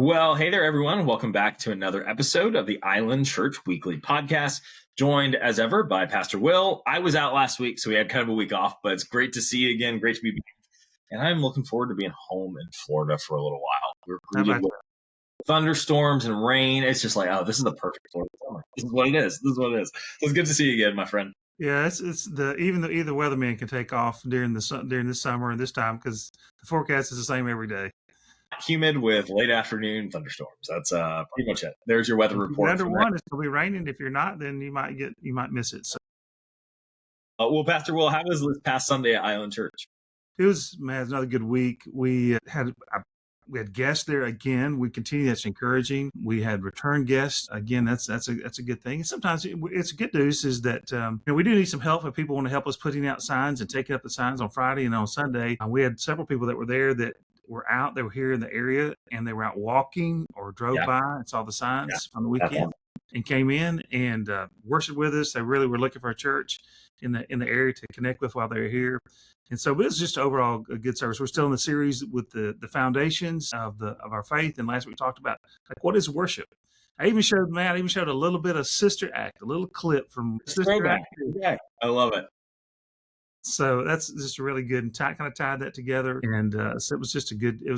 Well, hey there, everyone. Welcome back to another episode of the Island Church Weekly Podcast. Joined as ever by Pastor Will. I was out last week, so we had kind of a week off, but it's great to see you again. Great to be back. And I'm looking forward to being home in Florida for a little while. We're How greeted about with thunderstorms and rain. It's just like, oh, this is the perfect Florida summer. This is what it is. This is what it is. So it's good to see you again, my friend. Yeah, it's the even the either weatherman can take off during this summer and this time because the forecast is the same every day. Humid with late afternoon thunderstorms. That's pretty much it. There's your weather If you're report. under one, it's gonna be raining. If you're not, then you might miss it. So Well, Pastor Will, how was this past Sunday at Island Church? it was another good week. We had guests there again. We continue. That's encouraging. We had return guests again. That's a good thing. And sometimes it's good news is that we do need some help if people want to help us putting out signs and taking up the signs on Friday and on Sunday. We had several people that were there that were out. They were here in the area and they were out walking or drove by and saw the signs on the weekend and came in and worshiped with us. They really were looking for a church in the area to connect with while they were here. And so it was just overall a good service. We're still in the series with the foundations of our faith. And last week we talked about what is worship. I even showed a little bit of Sister Act, a little clip from Sister Act. Yeah, I love it. So that's just really good and kind of tied that together. And so it was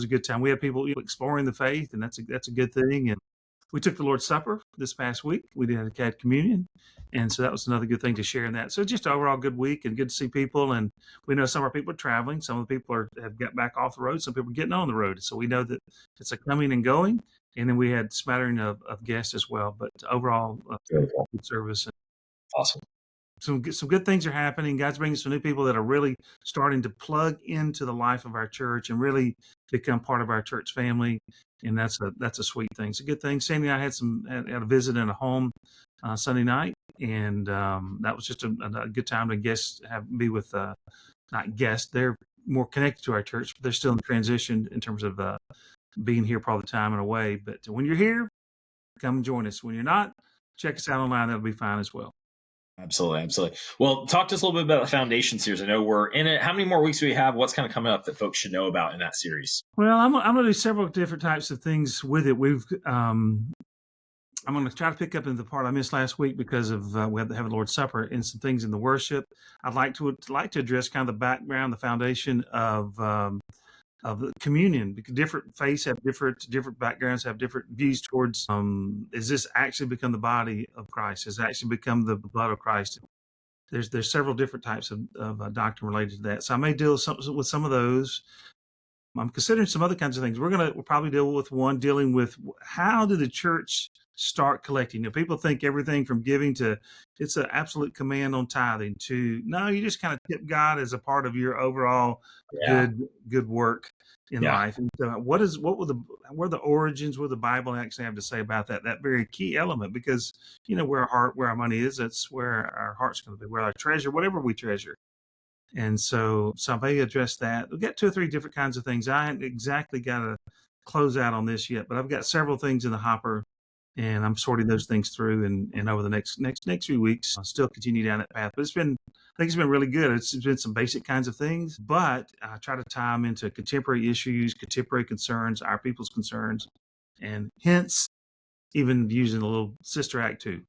a good time. We had people exploring the faith, and that's a good thing. And we took the Lord's Supper this past week. We had communion. And so that was another good thing to share in that. So just overall good week and good to see people. And we know some of our people are traveling. Some of the people have got back off the road. Some people are getting on the road. So we know that it's a coming and going. And then we had smattering of guests as well. But overall, good service. Awesome. Some good things are happening. God's bringing some new people that are really starting to plug into the life of our church and really become part of our church family. And that's a sweet thing. It's a good thing. Sandy and I had a visit in a home Sunday night, and that was just a good time to be with not guests. They're more connected to our church, but they're still in transition in terms of being here part of the time and away. But when you're here, come and join us. When you're not, check us out online. That'll be fine as well. Absolutely. Well, talk to us a little bit about the Foundation series. I know we're in it. How many more weeks do we have? What's kind of coming up that folks should know about in that series? Well, I'm going to do several different types of things with it. I'm going to try to pick up in the part I missed last week because of we have to have the Lord's Supper and some things in the worship. I'd like to address kind of the background, the foundation of the communion, because different faiths have different backgrounds, have different views towards is this actually become the body of Christ? Has it actually become the blood of Christ? There's several different types of doctrine related to that. So I may deal with some of those. I'm considering some other kinds of things. We'll probably deal with one dealing with how did the church start collecting. People think everything from giving to it's an absolute command on tithing to no, you just kind of tip God as a part of your overall good work in life. And so what are the origins? What the Bible actually have to say about that very key element? Because where our money is, that's where our heart's going to be, where our treasure, whatever we treasure. And so I may address that. We've got 2 or 3 different kinds of things. I haven't exactly got a close out on this yet, but I've got several things in the hopper, and I'm sorting those things through. And over the next few weeks, I'll still continue down that path. But I think it's been really good. It's been some basic kinds of things, but I try to tie them into contemporary issues, contemporary concerns, our people's concerns, and hence even using a little Sister Act too.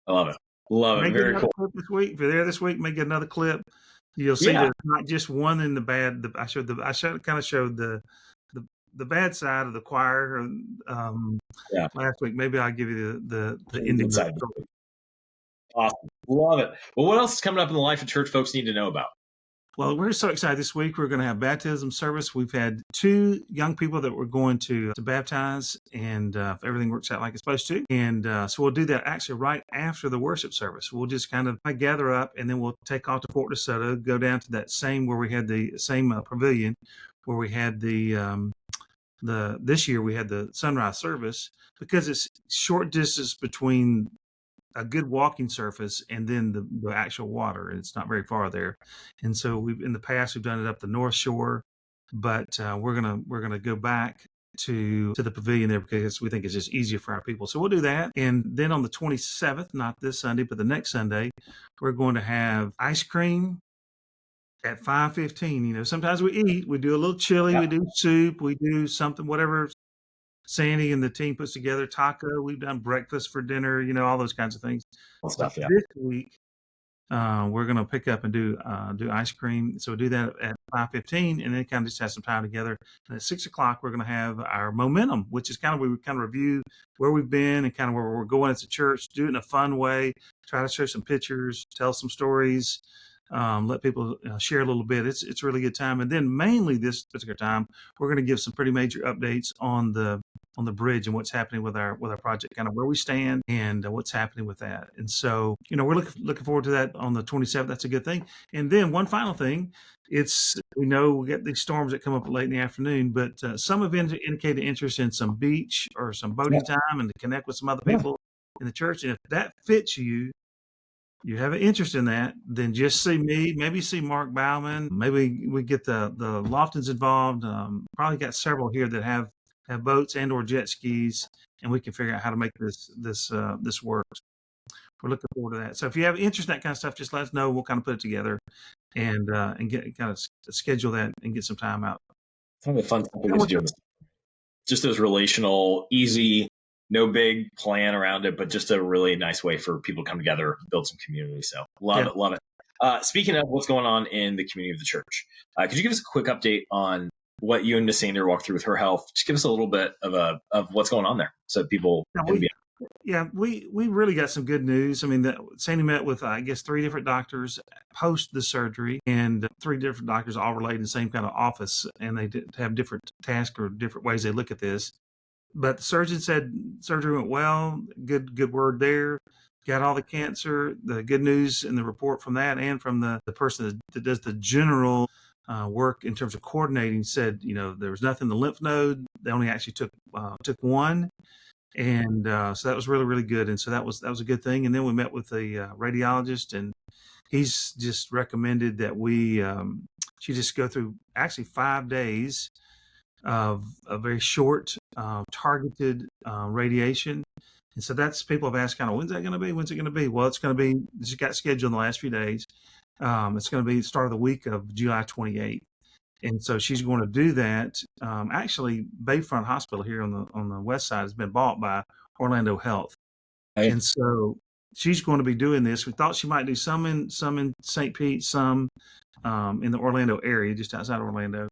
I love it. Love it. Very cool. Clip this week. If you're there this week, may get another clip. You'll see there's not just one in the bad. I showed the bad side of the choir last week. Maybe I'll give you the ending side. Awesome. Love it. Well, what else is coming up in the life of church folks need to know about? Well, we're so excited this week. We're going to have baptism service. We've had 2 young people that we're going to baptize, and if everything works out like it's supposed to. And so we'll do that actually right after the worship service. We'll just kind of gather up, and then we'll take off to Fort DeSoto, go down to that same where we had the same pavilion where we had this year we had the sunrise service, because it's short distance between a good walking surface and then the actual water. It's not very far there. And so in the past we've done it up the North Shore, but we're gonna go back to the pavilion there because we think it's just easier for our people. So we'll do that. And then on the 27th, not this Sunday, but the next Sunday, we're going to have ice cream at 5:15. Sometimes we do a little chili, we do soup, we do something, whatever Sandy and the team puts together taco. We've done breakfast for dinner, all those kinds of things. Well, But stuff. Yeah. this week, we're going to pick up and do ice cream. So we do that at 5:15, and then kind of just have some time together. And at 6:00, we're going to have our momentum, which is kind of where we kind of review where we've been and kind of where we're going as a church. Do it in a fun way. Try to show some pictures, tell some stories, let people share a little bit. It's a really good time. And then mainly this particular time, we're going to give some pretty major updates on the bridge and what's happening with our project, kind of where we stand and what's happening with that. And so, we're looking forward to that on the 27th. That's a good thing. And then one final thing, we know we get these storms that come up late in the afternoon, but some have indicated interest in some beach or some boating time and to connect with some other people in the church. And if that fits you have an interest in that, then just see me, maybe see Mark Bauman. Maybe we get the Loftons involved. Probably got several here that have boats and or jet skis, and we can figure out how to make this work. We're looking forward to that. So if you have interest in that kind of stuff, just let us know. We'll kind of put it together and get kind of schedule that and get some time out. Some of the fun stuff we get to do. Just those relational, easy, no big plan around it, but just a really nice way for people to come together, build some community. So love it. Speaking of what's going on in the community of the church, could you give us a quick update on what you and Miss Sandy walked through with her health? Just give us a little bit of what's going on there, so people can be. Yeah, we really got some good news. I mean, Sandy met with, I guess, 3 different doctors post the surgery, and 3 different doctors all related in the same kind of office, and they have different tasks or different ways they look at this. But the surgeon said surgery went well. Good word there. Got all the cancer. The good news in the report from that and from the person that does the general work in terms of coordinating said, there was nothing in the lymph node. They only actually took one. And so that was really, really good. And so that was a good thing. And then we met with the radiologist, and he's just recommended that she just go through actually 5 days of a very short targeted radiation. And so that's, people have asked kind of, when's that going to be? When's it going to be? Well, it's just got scheduled in the last few days. It's going to be the start of the week of July 28th. And so she's going to do that. Actually, Bayfront Hospital here on the west side has been bought by Orlando Health. Right. And so she's going to be doing this. We thought she might do some in St. Pete, some in the Orlando area, just outside Orlando.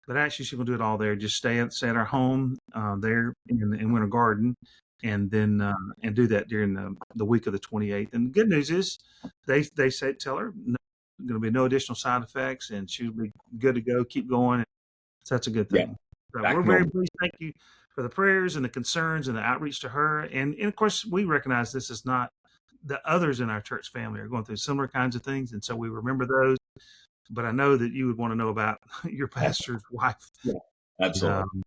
But actually, she's going to do it all there. Just stay at our home there in Winter Garden, and then and do that during the week of the 28th. And the good news is, they tell her going to be no additional side effects, and she'll be good to go. Keep going. So that's a good thing. Yeah. So we're very pleased. Thank you for the prayers and the concerns and the outreach to her. And of course, we recognize this is not the others in our church family are going through similar kinds of things, and so we remember those. But I know that you would want to know about your pastor's wife. Yeah, absolutely.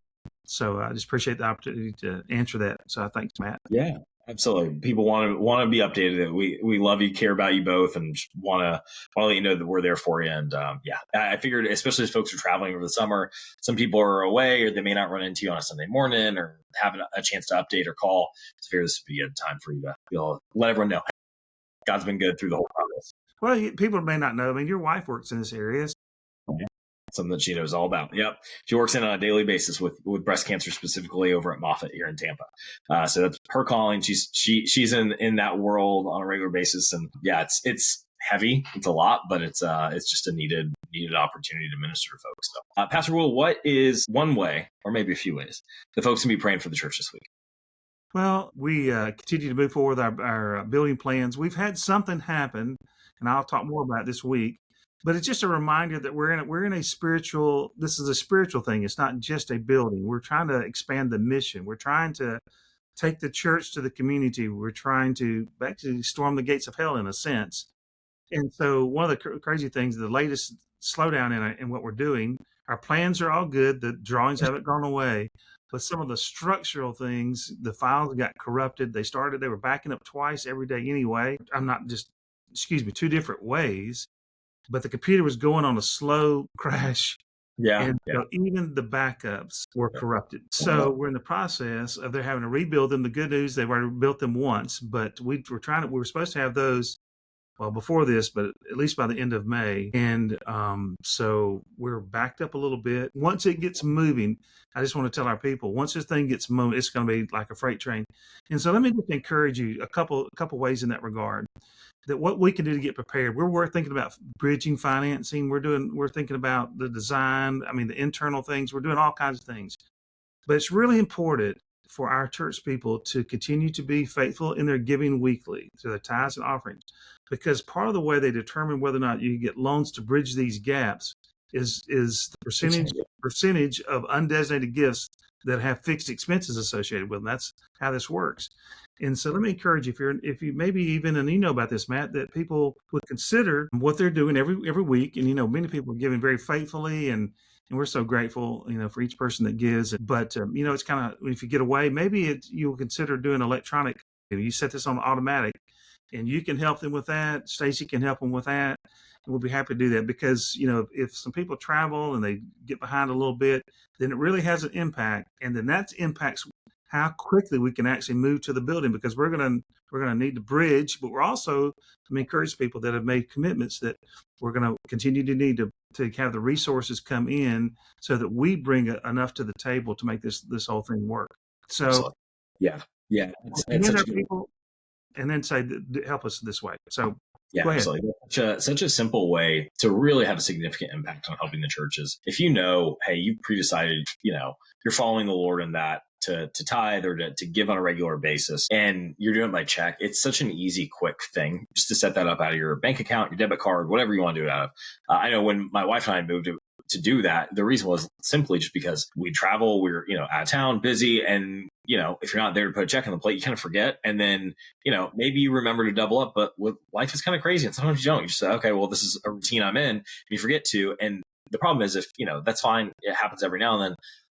So I just appreciate the opportunity to answer that. So thanks, Matt. Yeah, absolutely. People want to be updated. We love you, care about you both, and just want to let you know that we're there for you. And I figured, especially as folks are traveling over the summer, some people are away, or they may not run into you on a Sunday morning, or have a chance to update or call. So I figured this would be a time for you to be able to let everyone know God's been good through the whole process. Well, people may not know. I mean, your wife works in this area. Something that she knows all about. Yep. She works in on a daily basis with breast cancer, specifically over at Moffitt here in Tampa. So that's her calling. She's in that world on a regular basis. And yeah, it's heavy. It's a lot, but it's just a needed opportunity to minister to folks. So, Pastor Will, what is one way, or maybe a few ways, that folks can be praying for the church this week? Well, we continue to move forward with our building plans. We've had something happen, and I'll talk more about it this week. But it's just a reminder that we're in a spiritual. This is a spiritual thing. It's not just a building. We're trying to expand the mission. We're trying to take the church to the community. We're trying to actually storm the gates of hell, in a sense. And so one of the crazy things, the latest slowdown in what we're doing, our plans are all good. The drawings haven't gone away. But some of the structural things, the files got corrupted. They were backing up twice every day anyway. 2 different ways. But the computer was going on a slow crash. And so even the backups were corrupted. So we're in the process of they're having to rebuild them. The good news, they've already built them once, but we were supposed to have those well, before this, but at least by the end of May. And so we're backed up a little bit. Once it gets moving, I just want to tell our people, once this thing gets moving, it's going to be like a freight train. And so let me just encourage you a couple ways in that regard, that what we can do to get prepared. We're thinking about bridging financing. We're thinking about the design. I mean, the internal things. We're doing all kinds of things. But it's really important for our church people to continue to be faithful in their giving weekly to their tithes and offerings, because part of the way they determine whether or not you get loans to bridge these gaps is the percentage of undesignated gifts that have fixed expenses associated with them. That's how this works. And so let me encourage you, if you maybe even, and you know about this, Matt, that people would consider what they're doing every week. And, many people are giving very faithfully, and we're so grateful, for each person that gives. But, it's kind of, if you get away, maybe you'll consider doing electronic. You set this on automatic, and you can help them with that. Stacy can help them with that. And we'll be happy to do that, because, if some people travel and they get behind a little bit, then it really has an impact. And then that impacts how quickly we can actually move to the building, because we're going to need to bridge, but we're also to encourage people that have made commitments that we're going to continue to need to have the resources come in so that we bring enough to the table to make this whole thing work. So, Absolutely. Yeah. It's such people, and then say, help us this way. So, yeah, go ahead. Absolutely. Such a simple way to really have a significant impact on helping the churches. If hey, you've pre-decided, you're following the Lord in that, to tithe or to give on a regular basis, and you're doing it by check, it's such an easy, quick thing just to set that up out of your bank account, your debit card, whatever you want to do it out of. I know when my wife and I moved to do that, the reason was simply just because we travel, we're, out of town, busy. And, if you're not there to put a check on the plate, you kind of forget. And then, maybe you remember to double up, but life is kind of crazy. And sometimes you don't. You just say, okay, well, this is a routine I'm in. And you forget to. And the problem is, if, that's fine. It happens every now and then.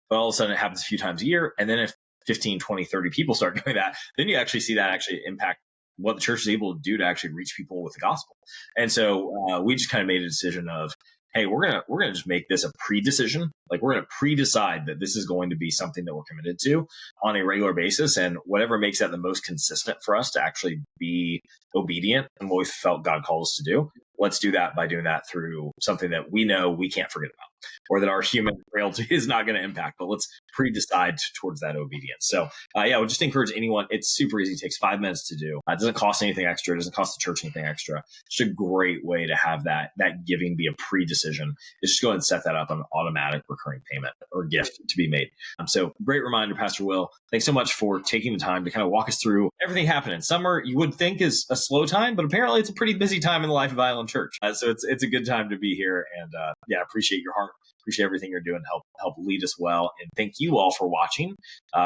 But all of a sudden it happens a few times a year. And then if 15, 20, 30 people start doing that, then you actually see that actually impact what the church is able to do to actually reach people with the gospel. And so we just kind of made a decision of, hey, we're gonna just make this a pre-decision. Like, we're gonna pre-decide that this is going to be something that we're committed to on a regular basis, and whatever makes that the most consistent for us to actually be obedient and what we felt God called us to do. Let's do that by doing that through something that we know we can't forget about, or that our human frailty is not going to impact, but let's pre-decide towards that obedience. So I would just encourage anyone. It's super easy. It takes 5 minutes to do. It doesn't cost anything extra. It doesn't cost the church anything extra. It's a great way to have that giving be a pre-decision. Is just go ahead and set that up on an automatic recurring payment or gift to be made. So great reminder, Pastor Will. Thanks so much for taking the time to kind of walk us through everything happening. Summer, you would think, is a slow time, but apparently it's a pretty busy time in the life of Island Church. So it's a good time to be here. And appreciate your heart. Appreciate everything you're doing to help lead us well. And thank you all for watching.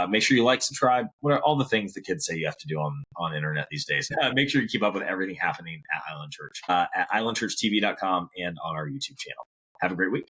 Make sure you like, subscribe. What are all the things the kids say you have to do on internet these days? Make sure you keep up with everything happening at Island Church, at islandchurchtv.com and on our YouTube channel. Have a great week.